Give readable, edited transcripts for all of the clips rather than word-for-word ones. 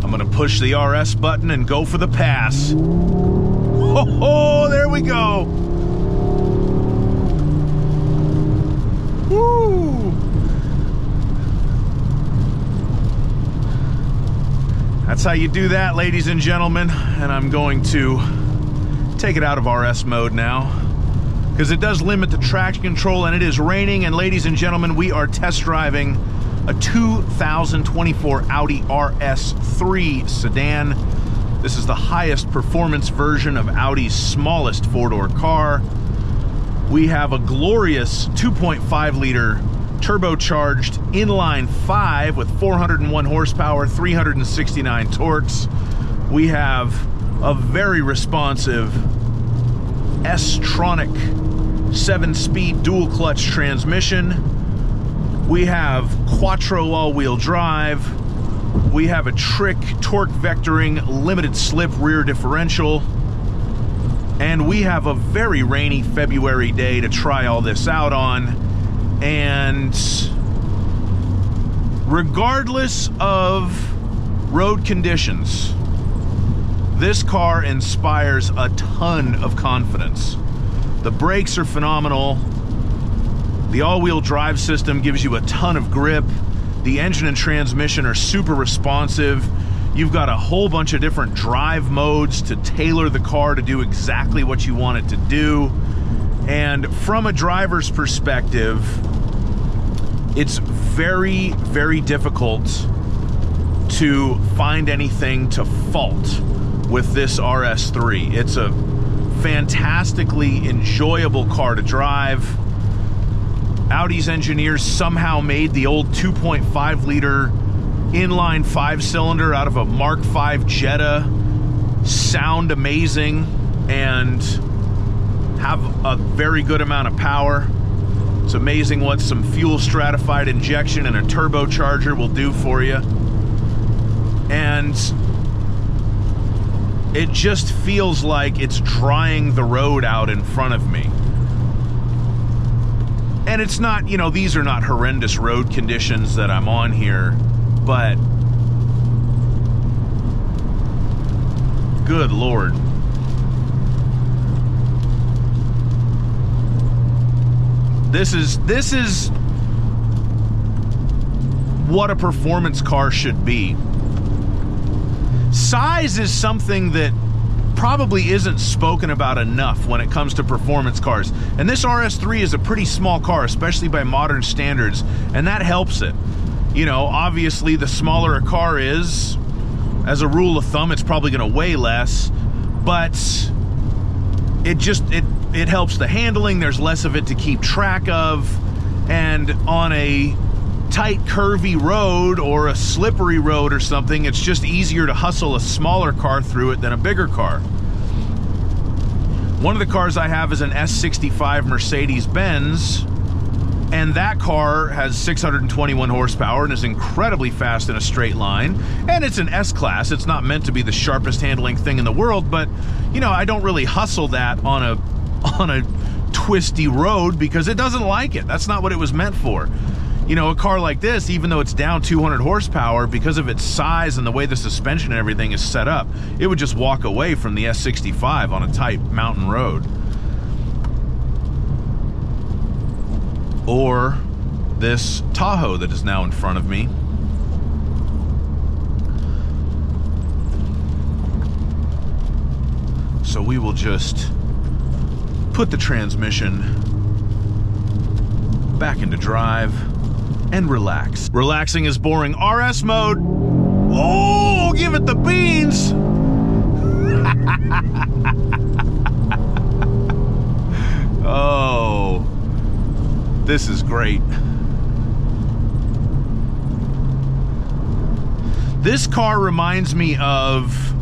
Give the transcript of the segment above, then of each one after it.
I'm gonna push the RS button and go for the pass. Oh, there we go. Woo! That's how you do that, ladies and gentlemen. And I'm going to take it out of RS mode now, because it does limit the traction control, and it is raining. And ladies and gentlemen, we are test driving a 2024 Audi RS3 sedan. This is the highest performance version of Audi's smallest four-door car. We have a glorious 2.5 liter turbocharged inline-5 with 401 horsepower, 369 torques. We have a very responsive S-Tronic 7-speed dual clutch transmission. We have quattro all-wheel drive. We have a trick torque vectoring limited slip rear differential. And we have a very rainy February day to try all this out on. And regardless of road conditions, this car inspires a ton of confidence. The brakes are phenomenal. The all-wheel drive system gives you a ton of grip. The engine and transmission are super responsive. You've got a whole bunch of different drive modes to tailor the car to do exactly what you want it to do. And from a driver's perspective, it's very, very difficult to find anything to fault with this RS3. It's a fantastically enjoyable car to drive. Audi's engineers somehow made the old 2.5 liter inline 5-cylinder out of a Mark V Jetta sound amazing and have a very good amount of power. It's amazing what some fuel stratified injection and a turbocharger will do for you. And it just feels like it's drying the road out in front of me. And it's not, you know, these are not horrendous road conditions that I'm on here, but good Lord. This is what a performance car should be. Size is something that probably isn't spoken about enough when it comes to performance cars. And this RS3 is a pretty small car, especially by modern standards, and that helps it. You know, obviously the smaller a car is, as a rule of thumb, it's probably gonna weigh less, but it helps the handling. There's less of it to keep track of, and on a tight curvy road or a slippery road or something, it's just easier to hustle a smaller car through it than a bigger car. One of the cars I have is an S65 Mercedes-Benz, and that car has 621 horsepower and is incredibly fast in a straight line, and it's an S-Class. It's not meant to be the sharpest handling thing in the world, but you know, I don't really hustle that on a twisty road because it doesn't like it. That's not what it was meant for. You know, a car like this, even though it's down 200 horsepower, because of its size and the way the suspension and everything is set up, it would just walk away from the S65 on a tight mountain road. Or this Tahoe that is now in front of me. So we will just put the transmission back into drive and relax. Relaxing is boring. RS mode. Oh, give it the beans. Oh, this is great. This car reminds me of,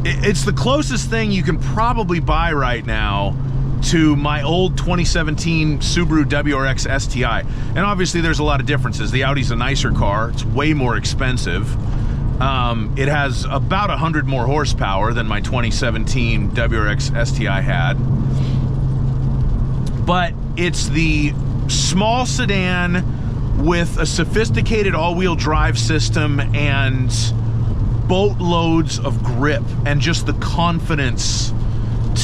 it's the closest thing you can probably buy right now to my old 2017 Subaru WRX STI. And obviously there's a lot of differences. The Audi's a nicer car. It's way more expensive. It has about 100 more horsepower than my 2017 WRX STI had. But it's the small sedan with a sophisticated all-wheel drive system and boatloads of grip and just the confidence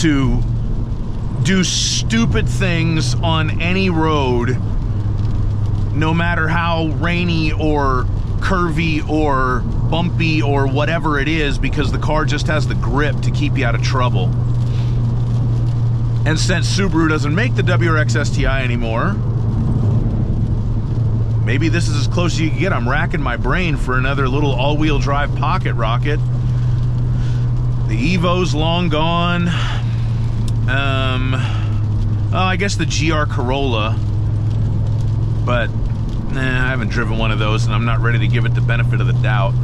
to do stupid things on any road, no matter how rainy or curvy or bumpy or whatever it is, because the car just has the grip to keep you out of trouble. And since Subaru doesn't make the WRX STI anymore, maybe this is as close as you can get. I'm racking my brain for another little all-wheel drive pocket rocket. The Evo's long gone. I guess the GR Corolla, but I haven't driven one of those, and I'm not ready to give it the benefit of the doubt.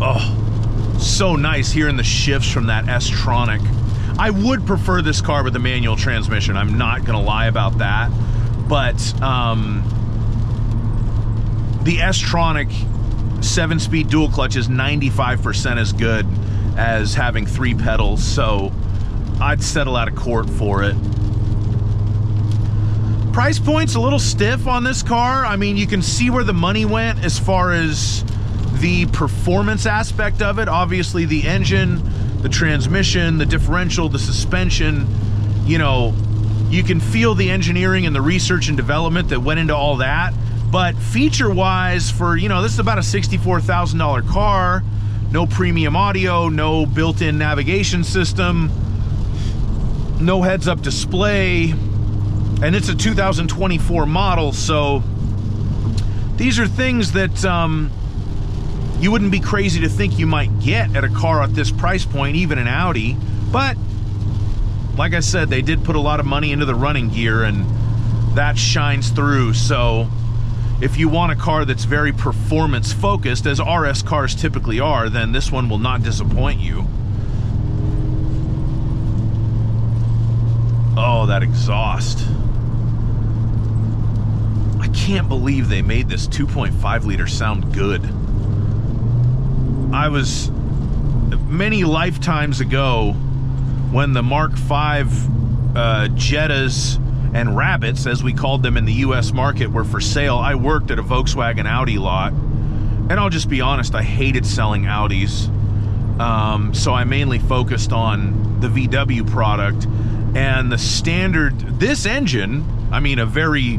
Oh, so nice hearing the shifts from that S-Tronic. I would prefer this car with a manual transmission. I'm not gonna lie about that, but the S-Tronic 7-speed dual clutch is 95% as good as having 3 pedals, so I'd settle out of court for it. Price point's a little stiff on this car. I mean, you can see where the money went as far as the performance aspect of it. Obviously, the engine, the transmission, the differential, the suspension, you know, you can feel the engineering and the research and development that went into all that. But feature-wise, for, you know, this is about a $64,000 car, no premium audio, no built-in navigation system, no heads-up display, and it's a 2024 model, so these are things that you wouldn't be crazy to think you might get at a car at this price point, even an Audi. But like I said, they did put a lot of money into the running gear, and that shines through. So if you want a car that's very performance focused, as RS cars typically are, then this one will not disappoint you. Oh, that exhaust. I can't believe they made this 2.5 liter sound good. I was many lifetimes ago when the Mark V Jettas and Rabbits, as we called them in the US market, were for sale. I worked at a Volkswagen Audi lot, and I'll just be honest, I hated selling Audis. So I mainly focused on the VW product. And the standard, this engine, I mean, a very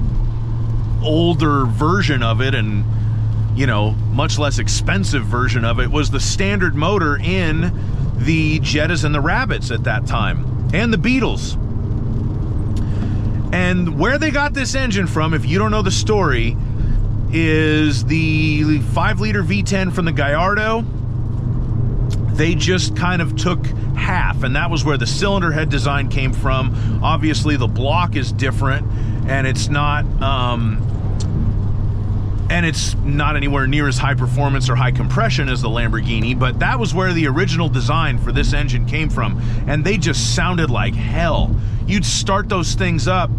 older version of it, and, you know, much less expensive version of it, was the standard motor in the Jettas and the Rabbits at that time, and the Beetles. And where they got this engine from, if you don't know the story, is the 5-liter V10 from the Gallardo. They just kind of took half, and that was where the cylinder head design came from. Obviously, the block is different, and it's not anywhere near as high performance or high compression as the Lamborghini, but that was where the original design for this engine came from, and they just sounded like hell. You'd start those things up,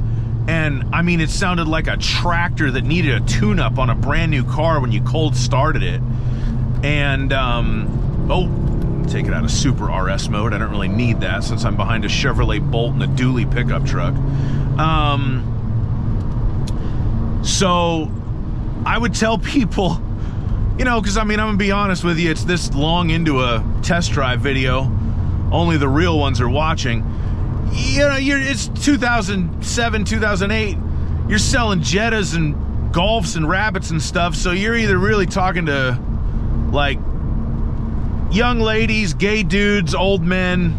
and I mean, it sounded like a tractor that needed a tune-up on a brand new car when you cold started it. And take it out of super RS mode. I don't really need that since I'm behind a Chevrolet Bolt and a dually pickup truck. So I would tell people, you know, because I mean, I'm gonna be honest with you, it's this long into a test drive video, only the real ones are watching. You know, it's 2007, 2008, you're selling Jettas and Golfs and Rabbits and stuff, so you're either really talking to, like, young ladies, gay dudes, old men.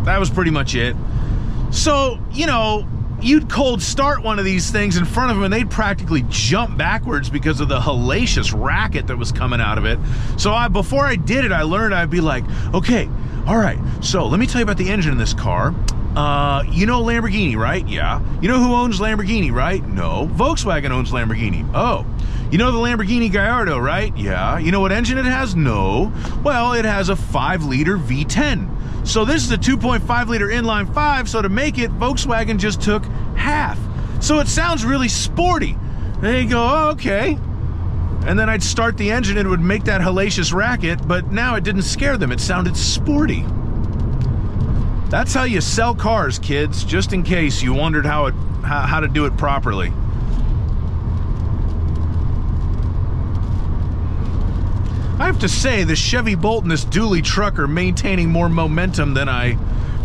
That was pretty much it. So, you know, you'd cold start one of these things in front of them and they'd practically jump backwards because of the hellacious racket that was coming out of it. So before I did it, I learned I'd be like, okay, all right, so let me tell you about the engine in this car. You know Lamborghini, right? Yeah. You know who owns Lamborghini, right? No. Volkswagen owns Lamborghini. Oh. You know the Lamborghini Gallardo, right? Yeah. You know what engine it has? No. Well, it has a 5-liter V10. So this is a 2.5-liter inline-5, so to make it, Volkswagen just took half. So it sounds really sporty. And you go, oh, okay. And then I'd start the engine and it would make that hellacious racket, but now it didn't scare them. It sounded sporty. That's how you sell cars, kids, just in case you wondered how to do it properly. I have to say, the Chevy Bolt and this dually truck are maintaining more momentum than I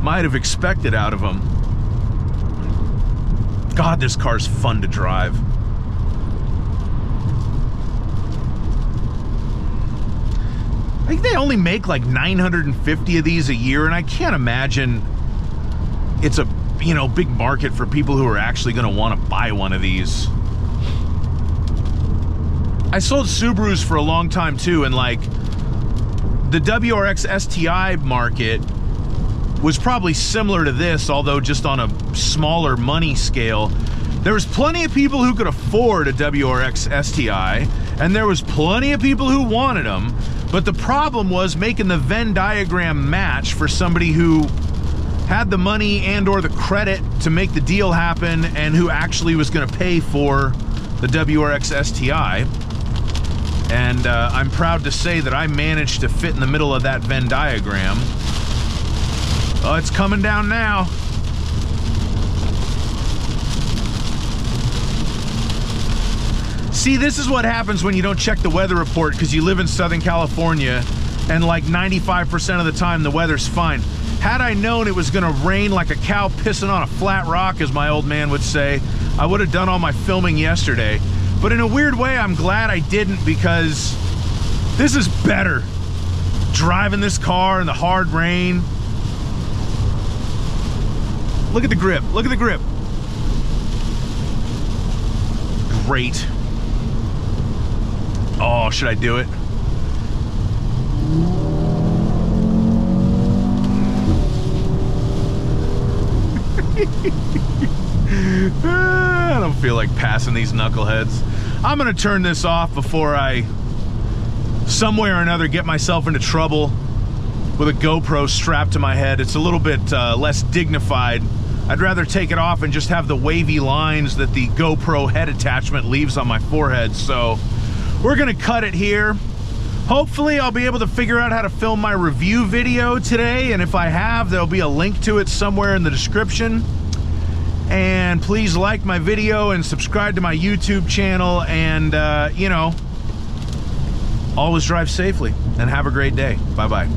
might have expected out of them. God, this car's fun to drive. I think they only make like 950 of these a year, and I can't imagine it's a, you know, big market for people who are actually going to want to buy one of these. I sold Subarus for a long time too, and like the WRX STI market was probably similar to this, although just on a smaller money scale. There was plenty of people who could afford a WRX STI, and there was plenty of people who wanted them, but the problem was making the Venn diagram match for somebody who had the money and or the credit to make the deal happen and who actually was going to pay for the WRX STI. And I'm proud to say that I managed to fit in the middle of that Venn diagram. Oh, it's coming down now. See, this is what happens when you don't check the weather report because you live in Southern California and like 95% of the time the weather's fine. Had I known it was gonna rain like a cow pissing on a flat rock, as my old man would say, I would have done all my filming yesterday. But in a weird way, I'm glad I didn't, because this is better. Driving this car in the hard rain. Look at the grip, look at the grip. Great. Oh, should I do it? I don't feel like passing these knuckleheads. I'm gonna turn this off before I somewhere or another get myself into trouble with a GoPro strapped to my head. It's a little bit less dignified. I'd rather take it off and just have the wavy lines that the GoPro head attachment leaves on my forehead. So we're gonna cut it here. Hopefully I'll be able to figure out how to film my review video today, and if I have, there'll be a link to it somewhere in the description. And please like my video and subscribe to my YouTube channel, and you know, always drive safely and have a great day. Bye-bye.